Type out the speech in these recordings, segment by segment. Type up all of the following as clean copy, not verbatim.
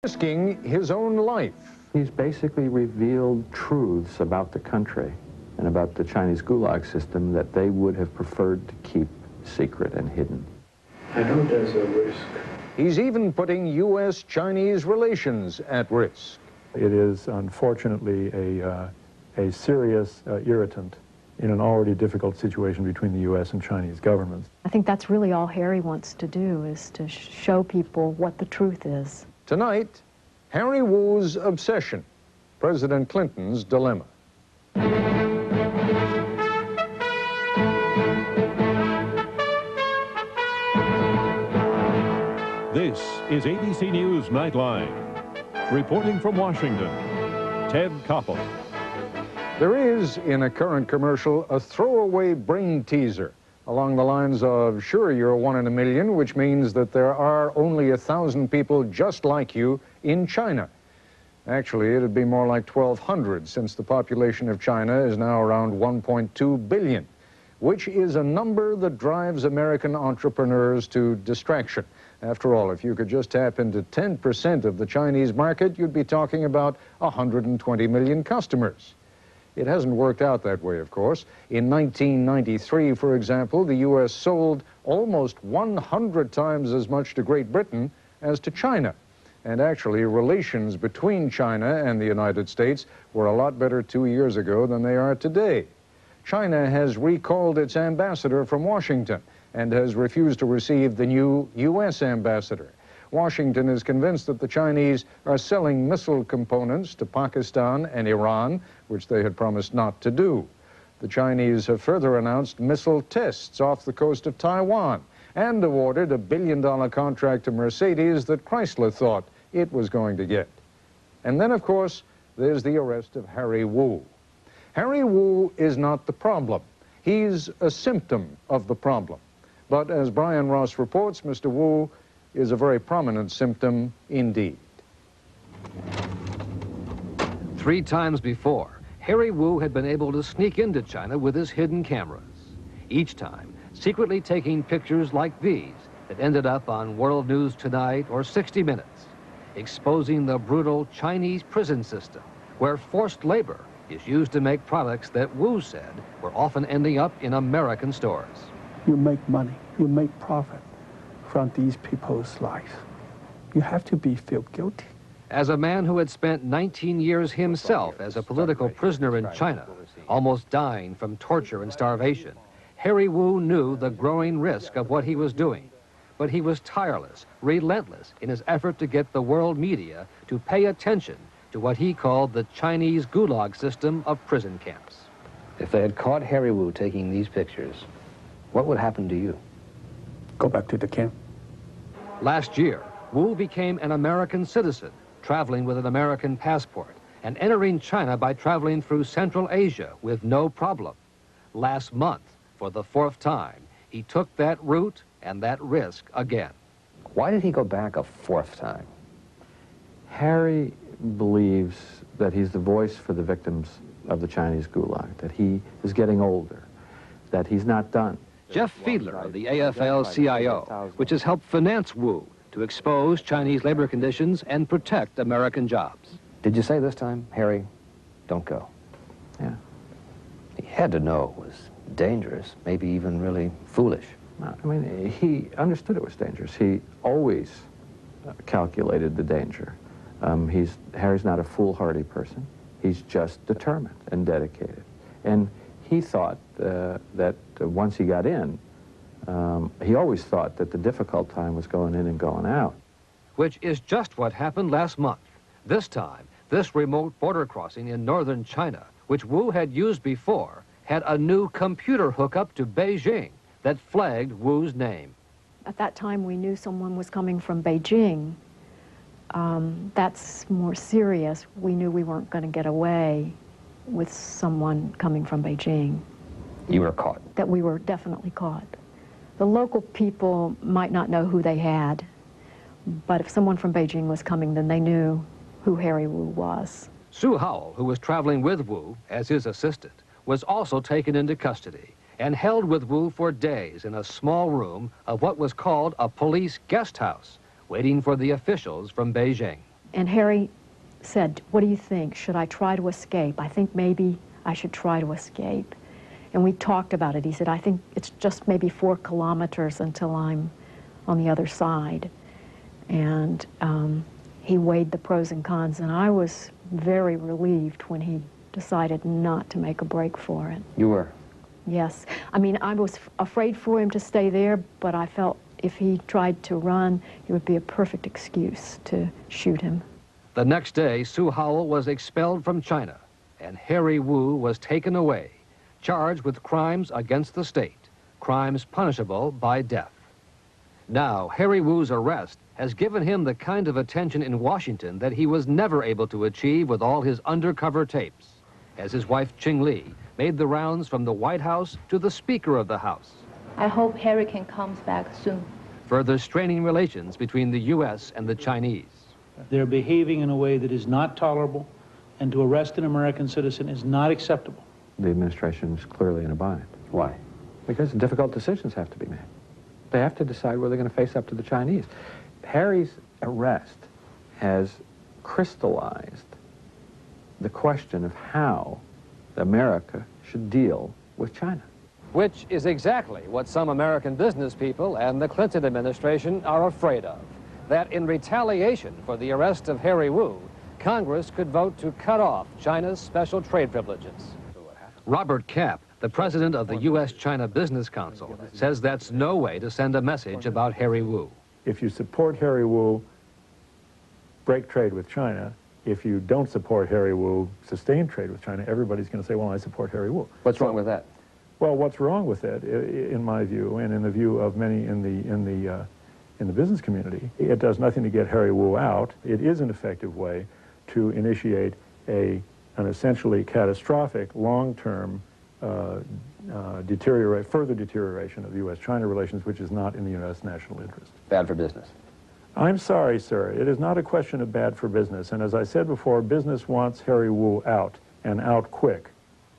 risking his own life. He's basically revealed truths about the country and about the Chinese Gulag system that they would have preferred to keep secret and hidden. I know there's a risk. He's even putting U.S.-Chinese relations at risk. It is unfortunately a serious irritant in an already difficult situation between the U.S. and Chinese governments. I think that's really all Harry wants to do, is to show people what the truth is. Tonight, Harry Wu's obsession, President Clinton's dilemma. This is ABC News Nightline. Reporting from Washington, Ted Koppel. There is, in a current commercial, a throwaway brain teaser along the lines of, sure, you're 1 in a million, which means that there are only 1,000 people just like you in China. Actually, it'd be more like 1,200, since the population of China is now around 1.2 billion, which is a number that drives American entrepreneurs to distraction. After all, if you could just tap into 10% of the Chinese market, you'd be talking about 120 million customers. It hasn't worked out that way, of course. In 1993, for example, the U.S. sold almost 100 times as much to Great Britain as to China. And actually, relations between China and the United States were a lot better 2 years ago than they are today. China has recalled its ambassador from Washington and has refused to receive the new U.S. ambassador. Washington is convinced that the Chinese are selling missile components to Pakistan and Iran, which they had promised not to do. The Chinese have further announced missile tests off the coast of Taiwan and awarded a $1 billion contract to Mercedes that Chrysler thought it was going to get. And then, of course, there's the arrest of Harry Wu. Harry Wu is not the problem. He's a symptom of the problem. But as Brian Ross reports, Mr. Wu is a very prominent symptom indeed. 3 times before, Harry Wu had been able to sneak into China with his hidden cameras. Each time, secretly taking pictures like these that ended up on World News Tonight or 60 Minutes, exposing the brutal Chinese prison system where forced labor is used to make products that Wu said were often ending up in American stores. You make money, you make profit from these people's lives. You have to feel guilty. As a man who had spent 19 years himself as a political prisoner in China, almost dying from torture and starvation, Harry Wu knew the growing risk of what he was doing. But he was tireless, relentless in his effort to get the world media to pay attention to what he called the Chinese Gulag system of prison camps. If they had caught Harry Wu taking these pictures, what would happen to you? Go back to the camp. Last year, Wu became an American citizen, traveling with an American passport and entering China by traveling through Central Asia with no problem. Last month, for the 4th time, he took that route and that risk again. Why did he go back a 4th time? Harry believes that he's the voice for the victims of the Chinese Gulag, that he is getting older, that he's not done. Jeff Fiedler of the AFL-CIO, which has helped finance Wu to expose Chinese labor conditions and protect American jobs. Did you say this time, Harry, don't go? Yeah. He had to know it was dangerous, maybe even really foolish. I mean, he understood it was dangerous. He always calculated the danger. Harry's not a foolhardy person. He's just determined and dedicated. And he thought that once he got in, he always thought that the difficult time was going in and going out. Which is just what happened last month. This time, this remote border crossing in northern China, which Wu had used before, had a new computer hookup to Beijing that flagged Wu's name. At that time, we knew someone was coming from Beijing. That's more serious. We knew we weren't going to get away with someone coming from Beijing. You were caught? That we were definitely caught. The local people might not know who they had, but if someone from Beijing was coming, then they knew who Harry Wu was. Sue Howell, who was traveling with Wu as his assistant, was also taken into custody and held with Wu for days in a small room of what was called a police guest house, waiting for the officials from Beijing. And Harry said, what do you think? Should I try to escape? I think maybe I should try to escape. And we talked about it. He said, I think it's just maybe 4 kilometers until I'm on the other side. And he weighed the pros and cons, and I was very relieved when he decided not to make a break for it. You were? Yes. I mean, I was afraid for him to stay there, but I felt if he tried to run, it would be a perfect excuse to shoot him. The next day, Sue Howell was expelled from China, and Harry Wu was taken away, charged with crimes against the state, crimes punishable by death. Now, Harry Wu's arrest has given him the kind of attention in Washington that he was never able to achieve with all his undercover tapes, as his wife Ching Li made the rounds from the White House to the Speaker of the House. I hope Harry can come back soon. Further straining relations between the U.S. and the Chinese. They're behaving in a way that is not tolerable, and to arrest an American citizen is not acceptable. The administration is clearly in a bind. Why? Because difficult decisions have to be made. They have to decide whether they're going to face up to the Chinese. Harry's arrest has crystallized the question of how America should deal with China. Which is exactly what some American business people and the Clinton administration are afraid of. That in retaliation for the arrest of Harry Wu, Congress could vote to cut off China's special trade privileges. Robert Kapp, the president of the U.S.-China Business Council, says that's no way to send a message about Harry Wu. If you support Harry Wu, break trade with China. If you don't support Harry Wu, sustain trade with China, everybody's going to say, well, I support Harry Wu. What's wrong with that? Well, what's wrong with it, in my view, and in the view of many in the business community, it does nothing to get Harry Wu out. It is an effective way to initiate an essentially catastrophic, long-term further deterioration of U.S.-China relations, which is not in the U.S. national interest. Bad for business. I'm sorry, sir. It is not a question of bad for business. And as I said before, business wants Harry Wu out, and out quick.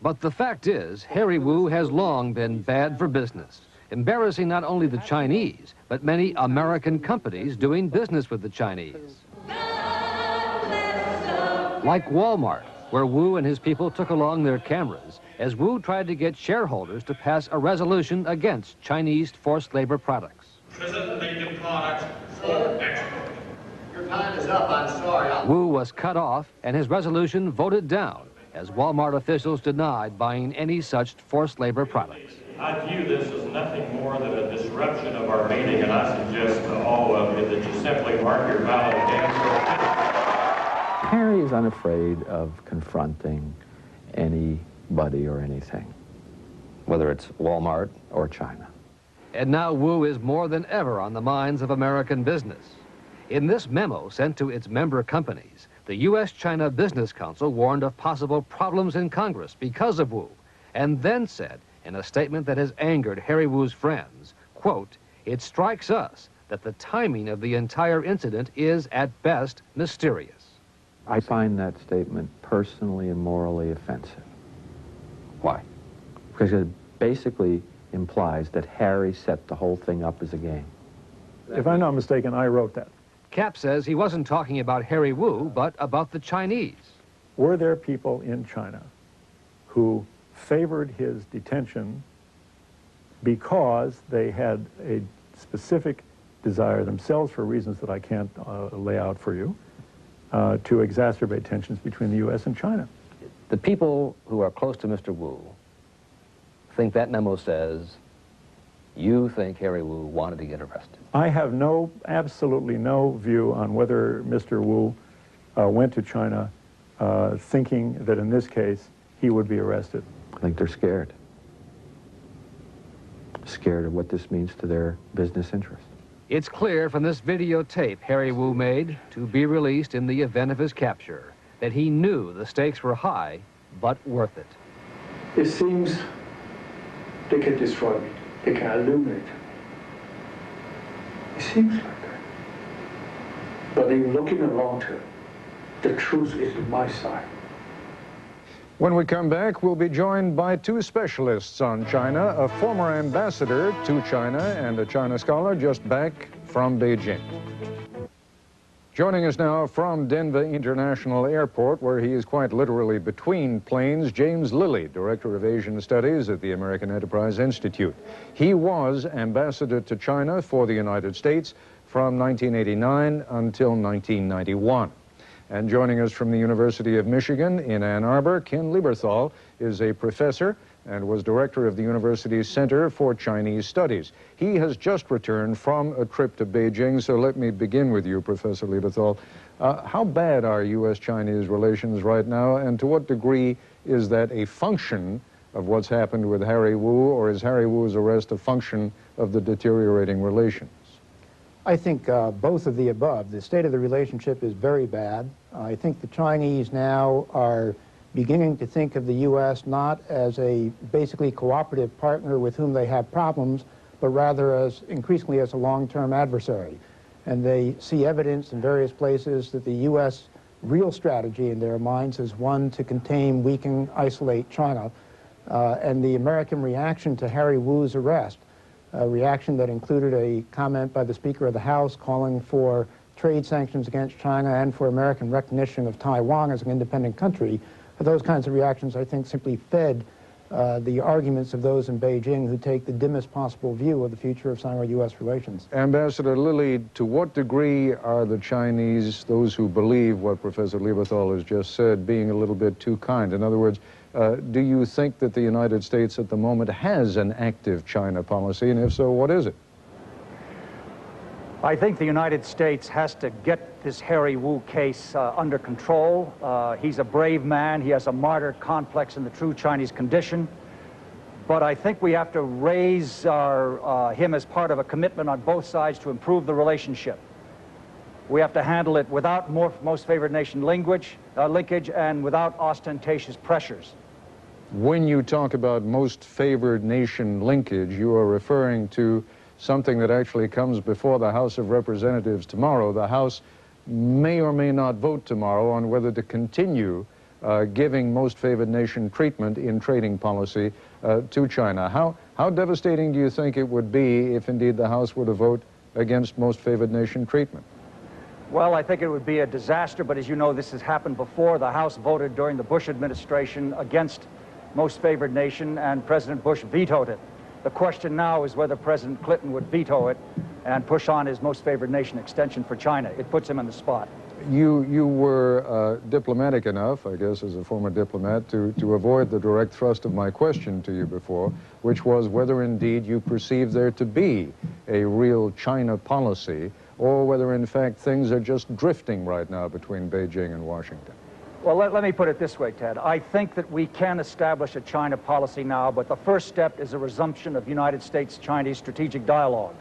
But the fact is, Harry Wu has long been bad for business, embarrassing not only the Chinese, but many American companies doing business with the Chinese. Like Walmart, where Wu and his people took along their cameras as Wu tried to get shareholders to pass a resolution against Chinese forced labor products. Prison-made products for export. Your time is up, I'm sorry. Wu was cut off and his resolution voted down as Walmart officials denied buying any such forced labor products. I view this as nothing more than a disruption of our meeting, and I suggest to all of you that you simply mark your ballot against. Harry is unafraid of confronting anybody or anything, Whether it's Walmart or China. And now Wu is more than ever on the minds of American business. In this memo sent to its member companies, the U.S.-China Business Council warned of possible problems in Congress because of Wu, and then said, in a statement that has angered Harry Wu's friends, quote, "It strikes us that the timing of the entire incident is, at best, mysterious." I find that statement personally and morally offensive. Why? Because it basically implies that Harry set the whole thing up as a game. If I'm not mistaken, I wrote that. Kapp says he wasn't talking about Harry Wu, but about the Chinese. Were there people in China who favored his detention because they had a specific desire themselves, for reasons that I can't lay out for you, to exacerbate tensions between the U.S. and China? The people who are close to Mr. Wu think that memo says you think Harry Wu wanted to get arrested. I have absolutely no view on whether Mr. Wu went to China thinking that in this case he would be arrested. I think they're scared. Scared of what this means to their business interests. It's clear from this videotape Harry Wu made, to be released in the event of his capture, that he knew the stakes were high, but worth it. It seems they can destroy me. They can eliminate me. It seems like that. But in looking at long term, the truth is on my side. When we come back, we'll be joined by 2 specialists on China, a former ambassador to China and a China scholar just back from Beijing. Joining us now from Denver International Airport, where he is quite literally between planes, James Lilly, Director of Asian Studies at the American Enterprise Institute. He was ambassador to China for the United States from 1989 until 1991. And joining us from the University of Michigan in Ann Arbor, Ken Lieberthal is a professor and was director of the university's Center for Chinese Studies. He has just returned from a trip to Beijing, so let me begin with you, Professor Lieberthal. How bad are U.S.-Chinese relations right now, and to what degree is that a function of what's happened with Harry Wu, or is Harry Wu's arrest a function of the deteriorating relations? I think both of the above. The state of the relationship is very bad. I think the Chinese now are beginning to think of the U.S. not as a basically cooperative partner with whom they have problems, but rather as increasingly as a long-term adversary. And they see evidence in various places that the U.S. real strategy in their minds is one to contain, weaken, isolate China. And the American reaction to Harry Wu's arrest, a reaction that included a comment by the Speaker of the House calling for trade sanctions against China and for American recognition of Taiwan as an independent country, those kinds of reactions, I think, simply fed the arguments of those in Beijing who take the dimmest possible view of the future of Sino-U.S. relations. Ambassador Lilly, to what degree are the Chinese, those who believe what Professor Lieberthal has just said, being a little bit too kind? In other words, do you think that the United States at the moment has an active China policy, and if so, what is it? I think the United States has to get this Harry Wu case under control. He's a brave man. He has a martyr complex in the true Chinese condition. But I think we have to raise him as part of a commitment on both sides to improve the relationship. We have to handle it without most favored nation linkage and without ostentatious pressures. When you talk about most favored nation linkage, you are referring to something that actually comes before the House of Representatives tomorrow. The House may or may not vote tomorrow on whether to continue giving most favored nation treatment in trading policy to China. How devastating do you think it would be if indeed the House were to vote against most favored nation treatment? Well, I think it would be a disaster, but as you know, this has happened before. The House voted during the Bush administration against most favored nation, and President Bush vetoed it. The question now is whether President Clinton would veto it and push on his most favored nation extension for China. It puts him on the spot. You were diplomatic enough, I guess, as a former diplomat, to avoid the direct thrust of my question to you before, which was whether indeed you perceive there to be a real China policy, or whether in fact things are just drifting right now between Beijing and Washington. Well, let me put it this way, Ted. I think that we can establish a China policy now, but the first step is a resumption of United States-Chinese strategic dialogue.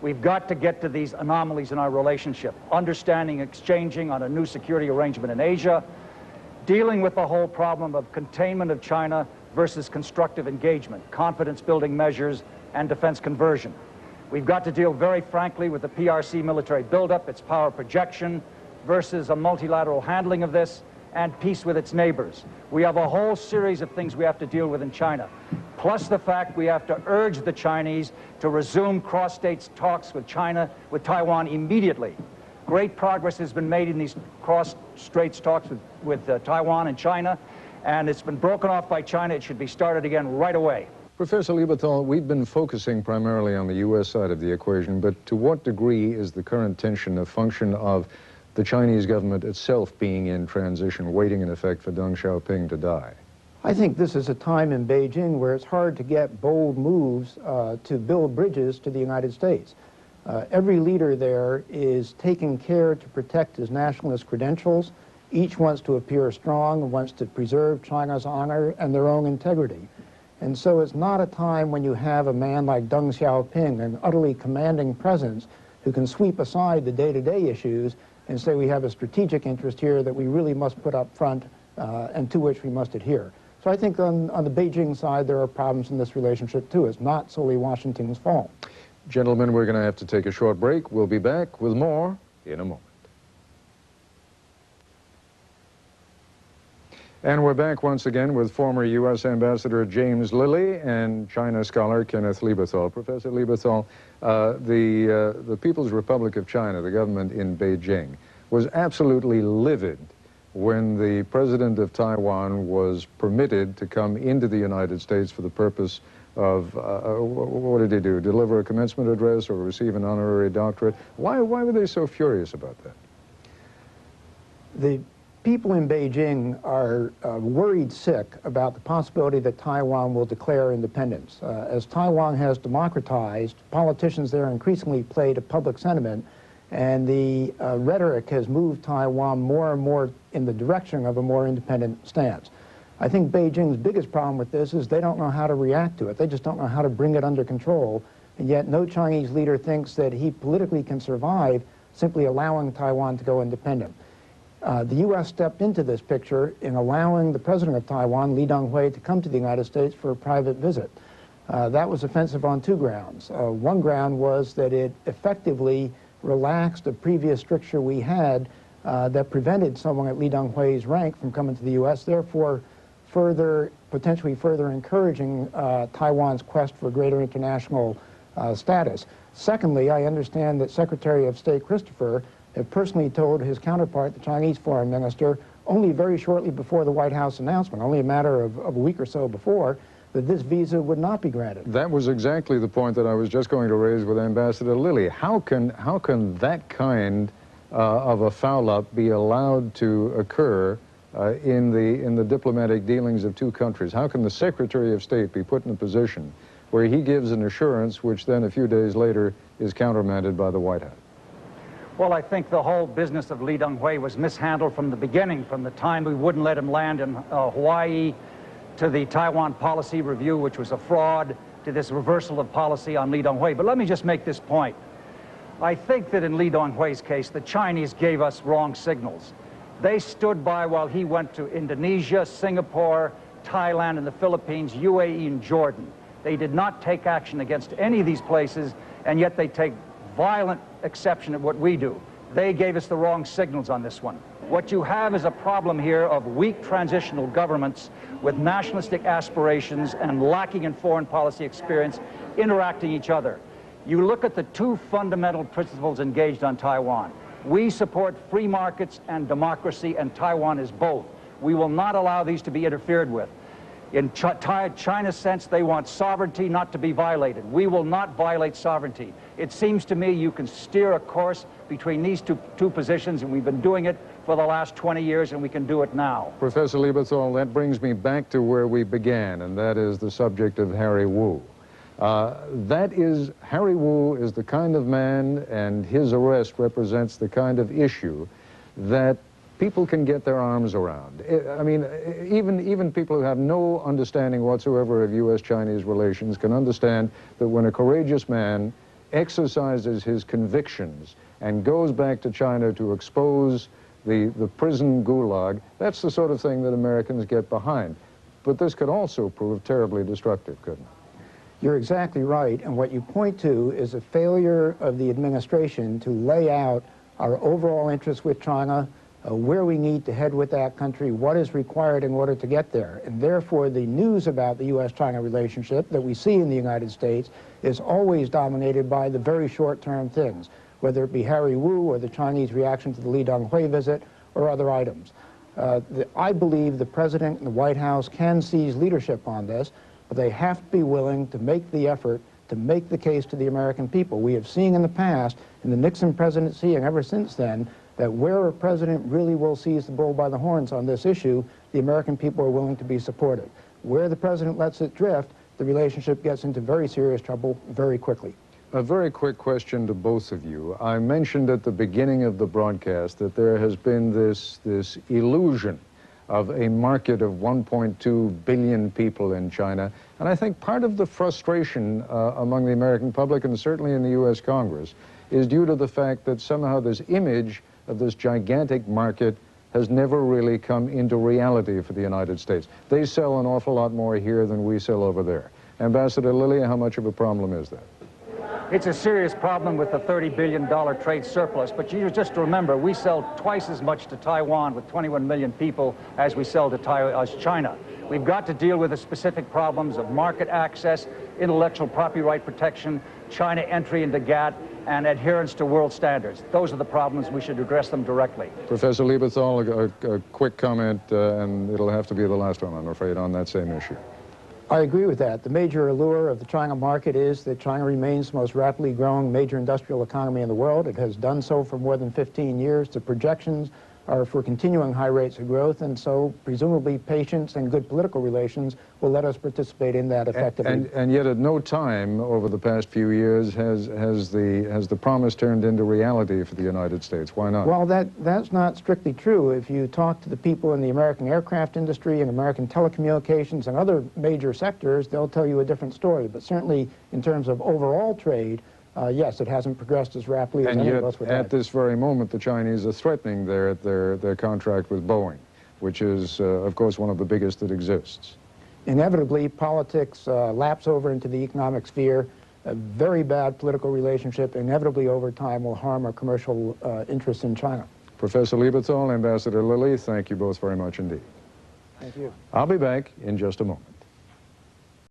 We've got to get to these anomalies in our relationship, understanding, exchanging on a new security arrangement in Asia, dealing with the whole problem of containment of China versus constructive engagement, confidence-building measures, and defense conversion. We've got to deal very frankly with the PRC military buildup, its power projection, versus a multilateral handling of this, and peace with its neighbors. We have a whole series of things we have to deal with in China, plus the fact we have to urge the Chinese to resume cross-state talks with China, with Taiwan immediately. Great progress has been made in these cross-strait talks with Taiwan and China, and it's been broken off by China. It should be started again right away. Professor Lieberthal, we've been focusing primarily on the U.S. side of the equation, but to what degree is the current tension a function of the Chinese government itself being in transition, waiting in effect for Deng Xiaoping to die? I think this is a time in Beijing where it's hard to get bold moves to build bridges to the United States. Every leader there is taking care to protect his nationalist credentials. Each wants to appear strong and wants to preserve China's honor and their own integrity. And so it's not a time when you have a man like Deng Xiaoping, an utterly commanding presence, who can sweep aside the day-to-day issues and say we have a strategic interest here that we really must put up front and to which we must adhere. So I think on the Beijing side there are problems in this relationship too. It's not solely Washington's fault. Gentlemen, we're going to have to take a short break. We'll be back with more in a moment. And we're back once again with former U.S. Ambassador James Lilly and China scholar Kenneth Lieberthal. Professor Lieberthal, the People's Republic of China, the government in Beijing, was absolutely livid when the president of Taiwan was permitted to come into the United States for the purpose of, what did he do, deliver a commencement address or receive an honorary doctorate? Why were they so furious about that? The people in Beijing are worried sick about the possibility that Taiwan will declare independence. As Taiwan has democratized, politicians there increasingly play to public sentiment, and the rhetoric has moved Taiwan more and more in the direction of a more independent stance. I think Beijing's biggest problem with this is they don't know how to react to it. They just don't know how to bring it under control, and yet no Chinese leader thinks that he politically can survive simply allowing Taiwan to go independent. The U.S. stepped into this picture in allowing the president of Taiwan, Lee Teng-hui, to come to the United States for a private visit. That was offensive on two grounds. One ground was that it effectively relaxed a previous stricture we had that prevented someone at Lee Teng-hui's rank from coming to the U.S., therefore potentially further encouraging Taiwan's quest for greater international status. Secondly, I understand that Secretary of State Christopher had personally told his counterpart, the Chinese foreign minister, only very shortly before the White House announcement, only a matter of a week or so before, that this visa would not be granted. That was exactly the point that I was just going to raise with Ambassador Lilly. How can that kind of a foul-up be allowed to occur in the diplomatic dealings of two countries? How can the Secretary of State be put in a position where he gives an assurance which then a few days later is countermanded by the White House? Well, I think the whole business of Lee Teng-hui was mishandled from the beginning, from the time we wouldn't let him land in Hawaii, to the Taiwan policy review, which was a fraud, to this reversal of policy on Lee Teng-hui. But let me just make this point. I think that in Lee Teng-hui's case, the Chinese gave us wrong signals. They stood by while he went to Indonesia, Singapore, Thailand, and the Philippines, UAE, and Jordan. They did not take action against any of these places, and yet they take violent exception at what we do. They gave us the wrong signals on this one. What you have is a problem here of weak transitional governments with nationalistic aspirations and lacking in foreign policy experience interacting each other. You look at the two fundamental principles engaged on Taiwan. We support free markets and democracy, and Taiwan is both. We will not allow these to be interfered with. In China's sense, they want sovereignty not to be violated. We will not violate sovereignty. It seems to me you can steer a course between these two positions, and we've been doing it for the last 20 years, and we can do it now. Professor Lieberthal, that brings me back to where we began, and that is the subject of Harry Wu. Harry Wu is the kind of man, and his arrest represents the kind of issue that people can get their arms around. I mean, even people who have no understanding whatsoever of U.S.-Chinese relations can understand that when a courageous man exercises his convictions and goes back to China to expose the prison gulag, that's the sort of thing that Americans get behind. But this could also prove terribly destructive, couldn't it? You're exactly right, and what you point to is a failure of the administration to lay out our overall interests with China, where we need to head with that country, what is required in order to get there. And therefore, the news about the U.S.-China relationship that we see in the United States is always dominated by the very short-term things, whether it be Harry Wu or the Chinese reaction to the Lee Teng-hui visit or other items. I believe the President and the White House can seize leadership on this, but they have to be willing to make the effort to make the case to the American people. We have seen in the past, in the Nixon presidency and ever since then, that where a president really will seize the bull by the horns on this issue, the American people are willing to be supportive. Where the president lets it drift, the relationship gets into very serious trouble very quickly. A very quick question to both of you. I mentioned at the beginning of the broadcast that there has been this illusion of a market of 1.2 billion people in China. And I think part of the frustration among the American public, and certainly in the U.S. Congress, is due to the fact that somehow this image of this gigantic market has never really come into reality for the United States. They sell an awful lot more here than we sell over there. Ambassador Lilly, how much of a problem is that? It's a serious problem with the $30 billion trade surplus, but you just remember, we sell twice as much to Taiwan with 21 million people as we sell to China. We've got to deal with the specific problems of market access, intellectual property right protection, China entry into GATT, and adherence to world standards. Those are the problems. We should address them directly. Professor Lieberthal, a quick comment, and it'll have to be the last one, I'm afraid, on that same issue. I agree with that. The major allure of the China market is that China remains the most rapidly growing major industrial economy in the world. It has done so for more than 15 years. The projections are for continuing high rates of growth, and so presumably patience and good political relations will let us participate in that effectively. And yet at no time over the past few years has the promise turned into reality for the United States. Why not? Well, that's not strictly true. If you talk to the people in the American aircraft industry and American telecommunications and other major sectors, they'll tell you a different story. But certainly in terms of overall trade, yes, it hasn't progressed as rapidly as any of us would like. And yet, at this very moment, the Chinese are threatening their contract with Boeing, which is, of course, one of the biggest that exists. Inevitably, politics laps over into the economic sphere. A very bad political relationship, inevitably over time, will harm our commercial interests in China. Professor Lieberthal, Ambassador Lilly, thank you both very much indeed. Thank you. I'll be back in just a moment.